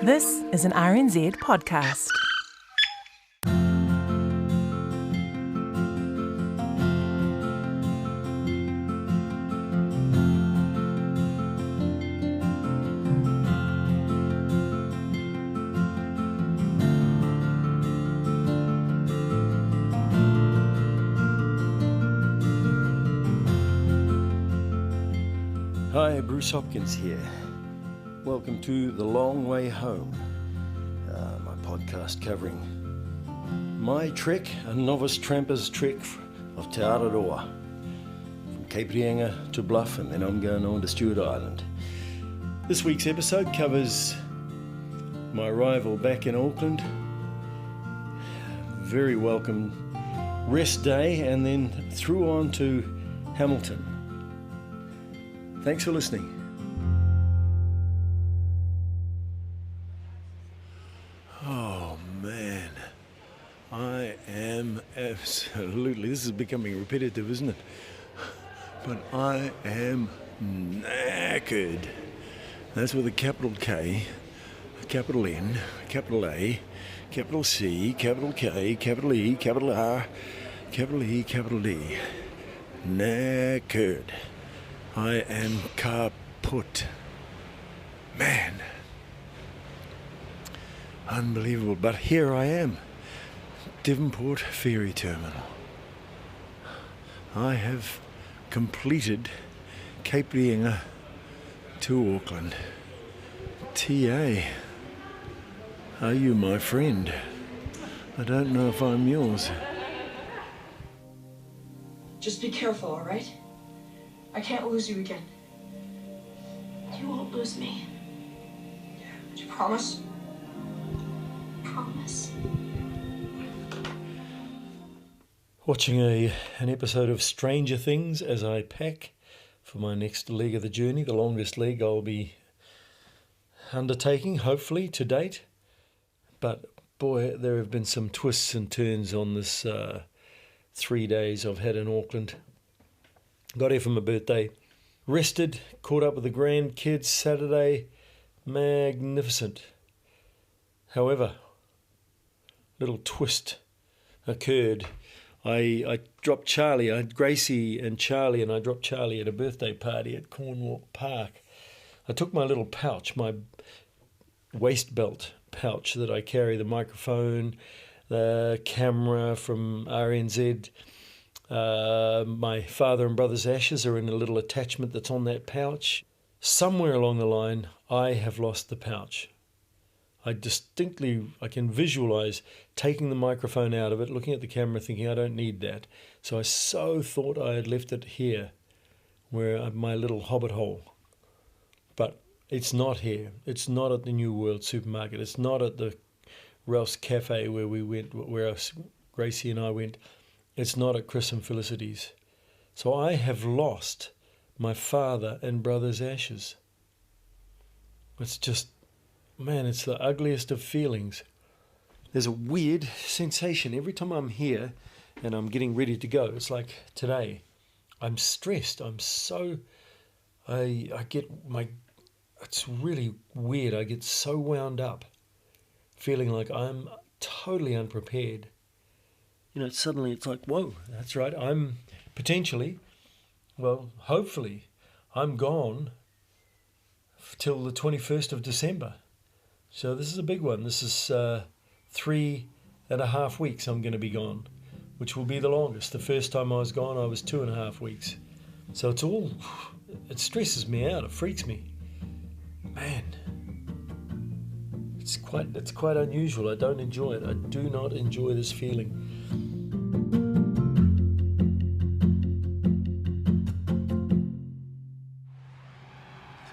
This is an RNZ podcast. Hi, Bruce Hopkins here. Welcome to The Long Way Home, my podcast covering my trek, a novice tramper's trek of Te Araroa, from Cape Reinga to Bluff, and then I'm going on to Stewart Island. This week's episode covers my arrival back in Auckland, very welcome rest day, and then through on to Hamilton. Thanks for listening. Oh man, I am absolutely, this is becoming repetitive, isn't it? But I am knackered. That's with a capital K, a capital N, a capital A, capital C, capital K, capital E, capital R, capital E, capital D. Knackered. I am kaput. Man. Unbelievable. But here I am. Devonport Ferry Terminal. I have completed Cape Reinga to Auckland. TA. Are you my friend? I don't know if I'm yours. Just be careful, all right? I can't lose you again. You won't lose me. Do you promise? Promise. Watching an episode of Stranger Things as I pack for my next leg of the journey, the longest leg I'll be undertaking, hopefully, to date. But boy, there have been some twists and turns on this 3 days I've had in Auckland. Got here for my birthday, rested, caught up with the grandkids Saturday, magnificent. However, little twist occurred. I dropped Charlie, I had Gracie and Charlie, and I dropped Charlie at a birthday party at Cornwall Park. I took my little pouch, my waist belt pouch that I carry the microphone, the camera from RNZ. My father and brother's ashes are in a little attachment that's on that pouch. Somewhere along the line, I have lost the pouch. I can visualize taking the microphone out of it, looking at the camera, thinking I don't need that. So I thought I had left it here, where my little hobbit hole. But it's not here. It's not at the New World supermarket. It's not at the Rouse Cafe where we went, Gracie and I went. It's not at Chris and Felicity's. So I have lost my father and brother's ashes. It's just, man, it's the ugliest of feelings. There's a weird sensation every time I'm here and I'm getting ready to go. It's like today. I'm stressed. It's really weird. I get so wound up, feeling like I'm totally unprepared. You know, suddenly it's like, whoa, that's right. I'm hopefully, I'm gone till the 21st of December. So this is a big one. This is 3.5 weeks I'm going to be gone, which will be the longest. The first time I was gone, I was 2.5 weeks. So it stresses me out. It freaks me. Man, it's quite unusual. I don't enjoy it. I do not enjoy this feeling.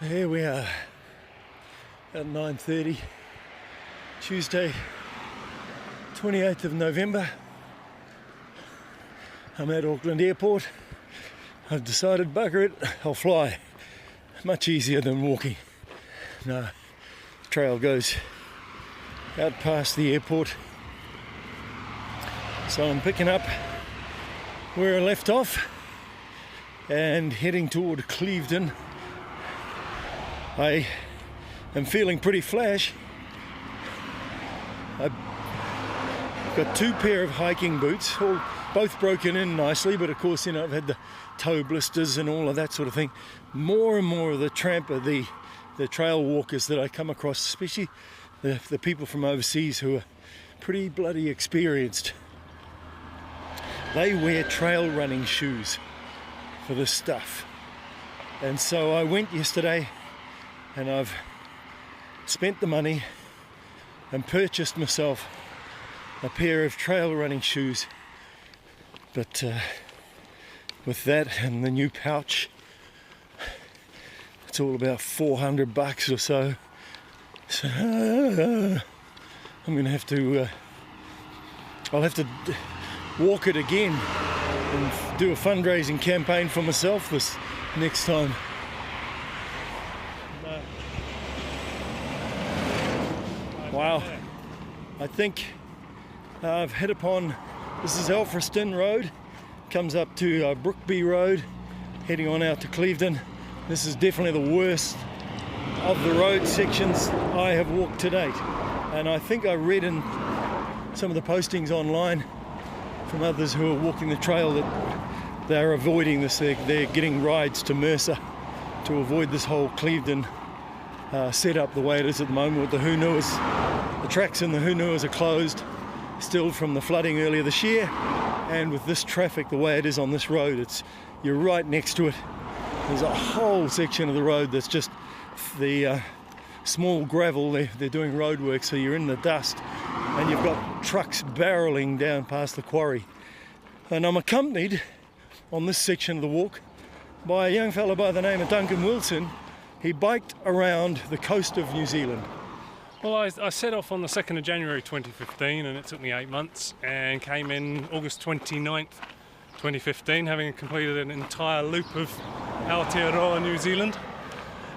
So here we are at 9:30, Tuesday, 28th of November. I'm at Auckland Airport. I've decided, bugger it, I'll fly. Much easier than walking. No, the trail goes out past the airport. So I'm picking up where I left off and heading toward Clevedon. I am feeling pretty flash. I've got 2 pair of hiking boots, both broken in nicely, but of course, I've had the toe blisters and all of that sort of thing. More and more of the trail walkers that I come across, especially the people from overseas who are pretty bloody experienced, they wear trail running shoes for this stuff. And so I went yesterday and I've spent the money and purchased myself a pair of trail running shoes. But with that and the new pouch, it's all about $400 or so. So I'm going to have to, I'll have to walk it again and do a fundraising campaign for myself this next time. Wow, I think I've hit upon, this is Alfriston Road, comes up to Brookby Road, heading on out to Clevedon. This is definitely the worst of the road sections I have walked to date. And I think I read in some of the postings online from others who are walking the trail that they're avoiding this. They're getting rides to Mercer to avoid this whole Clevedon setup the way it is at the moment with the Hunuas. The tracks in the Hunuas are closed still from the flooding earlier this year, and with this traffic the way it is on this road, you're right next to it. There's a whole section of the road that's just the small gravel. They're doing road work, so you're in the dust and you've got trucks barreling down past the quarry. And I'm accompanied on this section of the walk by a young fellow by the name of Duncan Wilson. He biked around the coast of New Zealand. Well, I set off on the 2nd of January 2015, and it took me 8 months, and came in August 29th 2015, having completed an entire loop of Aotearoa, New Zealand.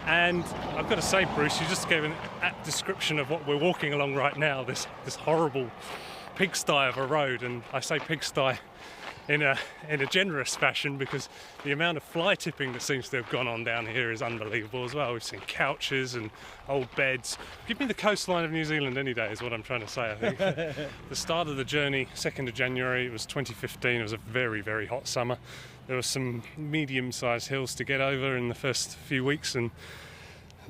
And I've got to say, Bruce, you just gave an apt description of what we're walking along right now, this horrible pigsty of a road. And I say pigsty in a generous fashion, because the amount of fly tipping that seems to have gone on down here is unbelievable as well. We've seen couches and old beds. Give me the coastline of New Zealand any day is what I'm trying to say, I think. The start of the journey, 2nd of January, it was 2015. It was a very, very hot summer. There were some medium-sized hills to get over in the first few weeks, and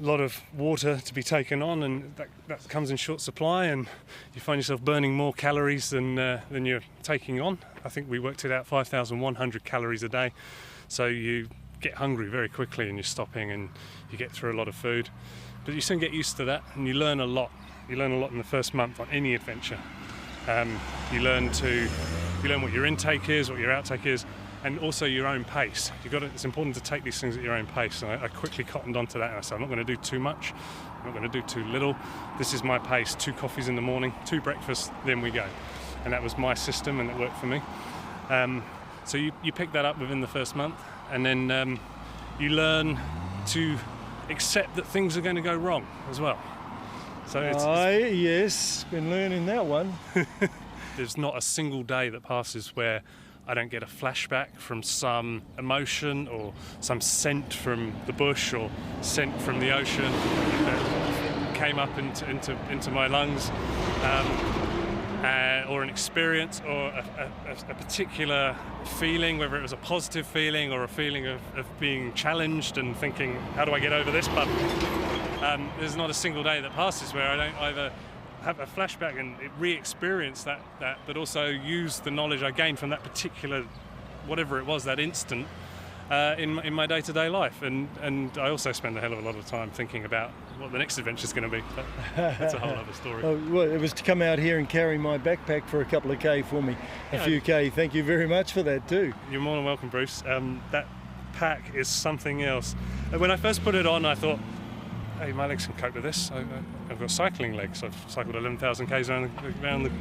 a lot of water to be taken on, and that comes in short supply, and you find yourself burning more calories than you're taking on. I think we worked it out, 5,100 calories a day. So you get hungry very quickly and you're stopping and you get through a lot of food. But you soon get used to that and you learn a lot. You learn a lot in the first month on any adventure. You learn what your intake is, what your outtake is, and also your own pace. It's important to take these things at your own pace. And I quickly cottoned onto that, and I said, I'm not going to do too much. I'm not going to do too little. This is my pace. 2 coffees in the morning, 2 breakfasts, then we go. And that was my system, and it worked for me. So you pick that up within the first month, and then you learn to accept that things are going to go wrong as well. So yes, been learning that one. There's not a single day that passes where I don't get a flashback from some emotion or some scent from the bush or scent from the ocean that came up into my lungs, or an experience or a particular feeling, whether it was a positive feeling or a feeling of being challenged and thinking, how do I get over this button? There's not a single day that passes where I don't either have a flashback and re-experience that, but also use the knowledge I gained from that particular, whatever it was, that instant, in my day-to-day life. And I also spend a hell of a lot of time thinking about what the next adventure is going to be. But that's a whole other story. Oh, well, it was to come out here and carry my backpack for a couple of K for me, a few K. Thank you very much for that too. You're more than welcome, Bruce. That pack is something else. When I first put it on, I thought, hey, my legs can cope with this. I've got cycling legs. I've cycled 11,000 k's around the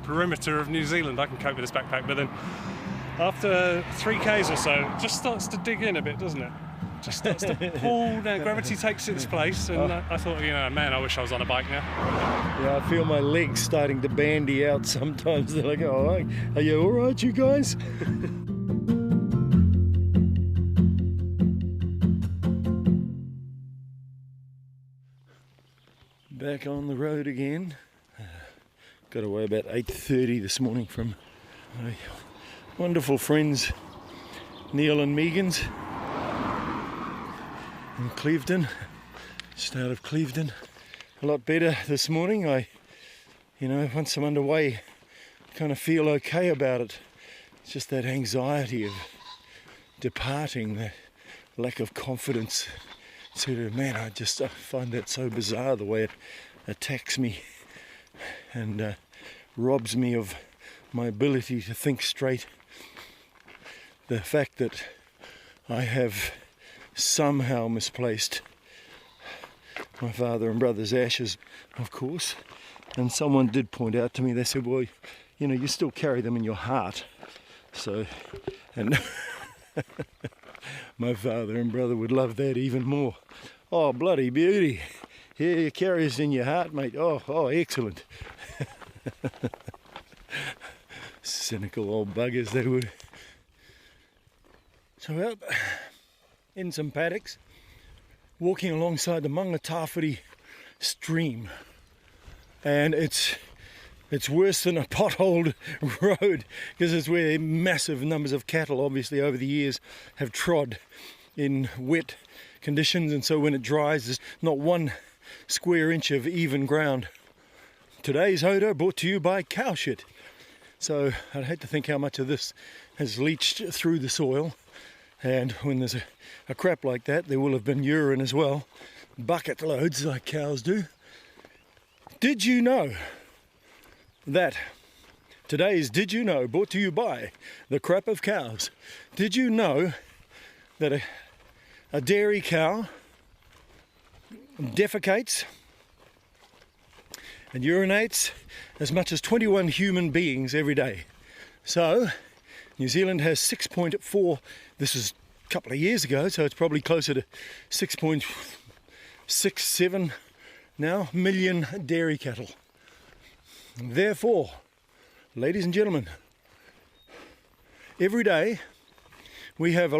perimeter of New Zealand. I can cope with this backpack. But then after 3 k's or so, it just starts to dig in a bit, doesn't it? Just starts to pull down. Gravity takes its place. And I thought, man, I wish I was on a bike now. Yeah, I feel my legs starting to bandy out sometimes. They're like, oh, are you all right, you guys? Back on the road again. Got away about 8:30 this morning from my wonderful friends Neil and Megan's in Clevedon, just out of Clevedon. A lot better this morning. Once I'm underway, kind of feel okay about it. It's just that anxiety of departing, the lack of confidence. I find that so bizarre, the way it attacks me and robs me of my ability to think straight. The fact that I have somehow misplaced my father and brother's ashes, of course, and someone did point out to me, they said, well, you still carry them in your heart. So, and my father and brother would love that even more. Oh, bloody beauty. Here, you carry us in your heart, mate. Oh, excellent. Cynical old buggers, they would. So out in some paddocks, walking alongside the Mangatawhiri stream. And it's worse than a potholed road, because it's where massive numbers of cattle, obviously over the years, have trod in wet conditions, and so when it dries there's not one square inch of even ground. Today's odour brought to you by cow shit. So I'd hate to think how much of this has leached through the soil, and when there's a crap like that, there will have been urine as well, bucket loads like cows do. Did you know that today's Did You Know brought to you by the crap of cows? Did you know that a dairy cow defecates and urinates as much as 21 human beings every day? So New Zealand has 6.4, this was a couple of years ago, so it's probably closer to 6.67 now million dairy cattle. Therefore, ladies and gentlemen, every day we have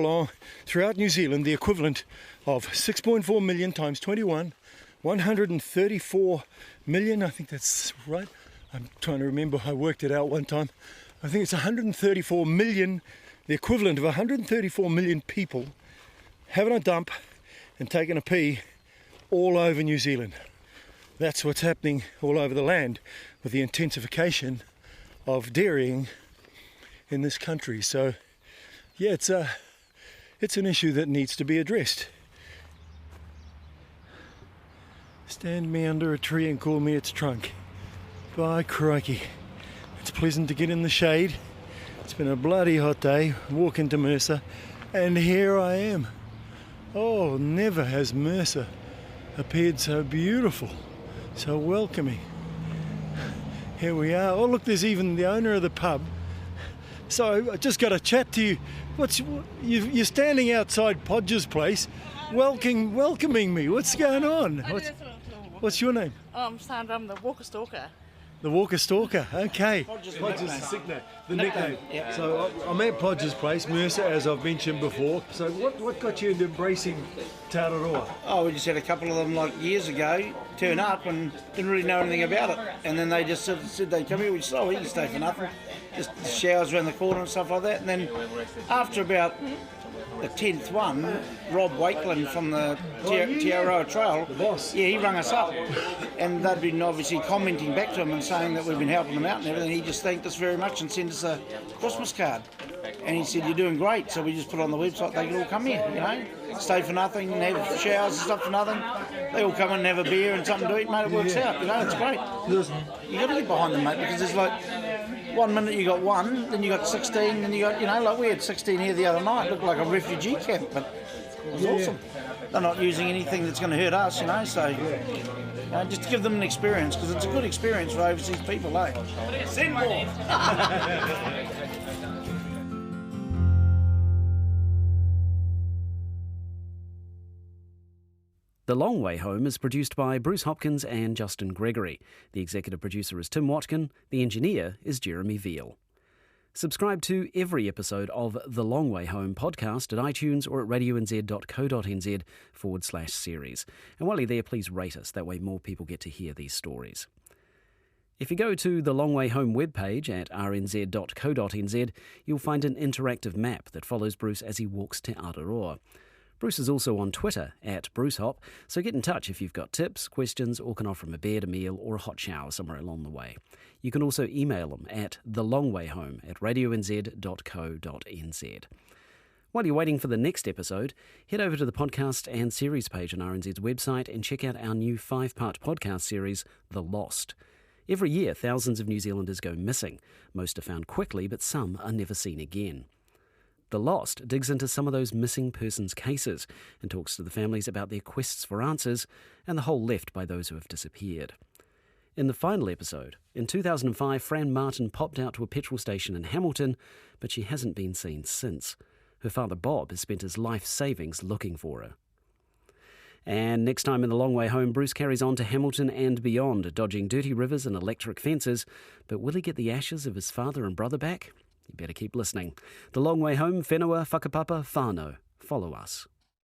throughout New Zealand the equivalent of 6.4 million times 21, 134 million, I think that's right. I'm trying to remember, I worked it out one time. I think it's 134 million, the equivalent of 134 million people having a dump and taking a pee all over New Zealand. That's what's happening all over the land with the intensification of dairying in this country. So yeah, it's an issue that needs to be addressed. Stand me under a tree and call me its trunk. By crikey, it's pleasant to get in the shade. It's been a bloody hot day, walking to Mercer, and here I am. Oh, never has Mercer appeared so beautiful, so welcoming. Here we are. Oh look, there's even the owner of the pub. So I just got to chat to you. You're standing outside Podger's place, welcoming me. What's going on? What's your name? I'm Sandra, I'm the Walker Stalker. The Walker Stalker, okay. Podger's the nickname. Yep. So I'm at Podger's place, Mercer, as I've mentioned before. So what got you into embracing Tauraroa? Oh, we just had a couple of them like years ago turn up and didn't really know anything about it. And then they just said they'd come here. We said, oh, we can stay for nothing. Just the showers around the corner and stuff like that. And then after about the 10th one, Rob Wakeland from the Tauraroa Trail, The boss. yeah, he rang us up. And they'd been obviously commenting back to him and saying that we've been helping them out and everything. He just thanked us very much and sent us a Christmas card. And he said, you're doing great. So we just put on the website, they could all come here, stay for nothing, have showers and stuff for nothing. They all come in and have a beer and something to eat, mate, it works out, it's great. You got to get behind them, mate, because there's like, 1 minute you got one, then you got 16, then you got, like we had 16 here the other night, looked like a refugee camp, but it was awesome. They're not using anything that's going to hurt us, so just to give them an experience, because it's a good experience for overseas people, Send more! The Long Way Home is produced by Bruce Hopkins and Justin Gregory. The executive producer is Tim Watkin. The engineer is Jeremy Veal. Subscribe to every episode of The Long Way Home podcast at iTunes or at radionz.co.nz/series. And while you're there, please rate us. That way more people get to hear these stories. If you go to the Long Way Home webpage at rnz.co.nz, you'll find an interactive map that follows Bruce as he walks Te Araroa. Bruce is also on Twitter at BruceHop, so get in touch if you've got tips, questions, or can offer him a bed, a meal, or a hot shower somewhere along the way. You can also email him at thelongwayhome@radionz.co.nz. While you're waiting for the next episode, head over to the podcast and series page on RNZ's website and check out our new 5-part podcast series, The Lost. Every year, thousands of New Zealanders go missing. Most are found quickly, but some are never seen again. The Lost digs into some of those missing persons cases and talks to the families about their quests for answers and the hole left by those who have disappeared. In the final episode, in 2005, Fran Martin popped out to a petrol station in Hamilton, but she hasn't been seen since. Her father Bob has spent his life savings looking for her. And next time in The Long Way Home, Bruce carries on to Hamilton and beyond, dodging dirty rivers and electric fences. But will he get the ashes of his father and brother back? You better keep listening. The Long Way Home, whenua, whakapapa, whānau. Follow us.